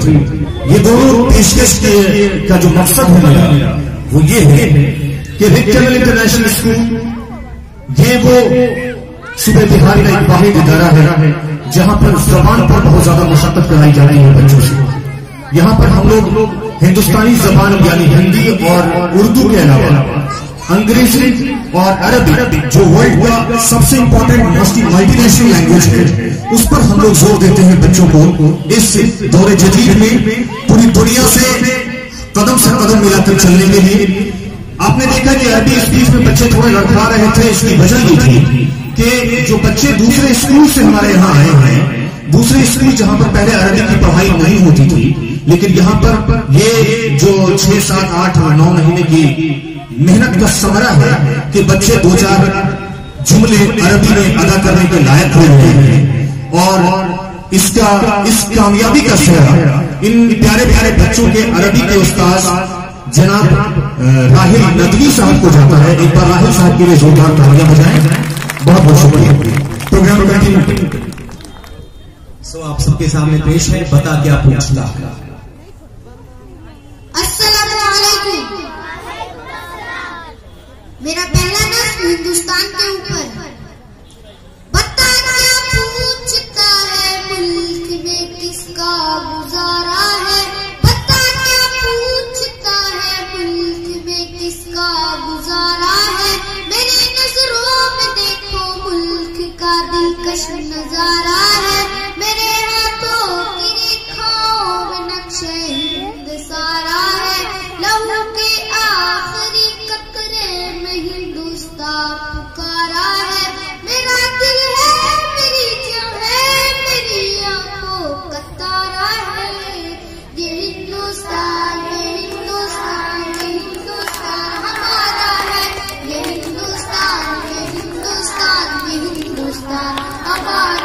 ये दोनों पेशकश का जो मकसद है मेरा वो ये है कि विक्टोरिया इंटरनेशनल स्कूल ये वो सूबे बिहार का एक वाहिद इदारा है जहां पर जबान पर बहुत ज्यादा मशक्कत कराई जा रही है बच्चों से। यहाँ पर हम लोग हिंदुस्तानी जबान यानी हिंदी और उर्दू के अलावा अंग्रेजी और अरबी जो वर्ल्ड का सबसे इंपॉर्टेंट मल्टीनेशनल लैंग्वेज है उस पर हम लोग जोर देते हैं बच्चों को। इस दौरे जदीद में पूरी दुनिया से कदम मिलाकर चलने के लिए आपने देखा कि अरबी स्पीच में बच्चे थोड़े लड़खड़ा रहे थे। इसकी वजह ये थी कि जो बच्चे दूसरे स्कूल से हमारे यहाँ आए हैं, दूसरे स्कूल जहां पर पहले अरबी की पढ़ाई नहीं होती थी, लेकिन यहाँ पर ये जो 6, 7, 8 और 9 महीने की मेहनत का समरा है कि बच्चे 2-4 जुमले अरबी में अदा करने के लायक हुए हैं और इस कामयाबी का श्रेय इन प्यारे प्यारे बच्चों के अरबी के उस्ताद जनाब राहिल नदवी साहब को जाता है। एक बार राहिल साहब के लिए जोरदार तालियां बजाएं। बहुत बहुत शुक्रिया। Programme continue. सो आप सबके सामने पेश है बता क्या पूछता। मेरा पहला नस्ल हिंदुस्तान के ऊपर। बता क्या पूछता है मुल्क में किसका गुजारा है। बता क्या पूछता है मुल्क में किसका गुजारा है। मेरी नजरों में देखो मुल्क का दिलकश नजारा है। मेरे हाथों की रेखाओं में नक्शे हिंद सारा है। लहू के आखिरी कतरे में हिंदुस्तान पुकारा है। मेरा दिल है मेरी जान है मेरी आंखों का तारा है। ये हिंदुस्तान हमारा है। ये हिंदुस्तान हमारा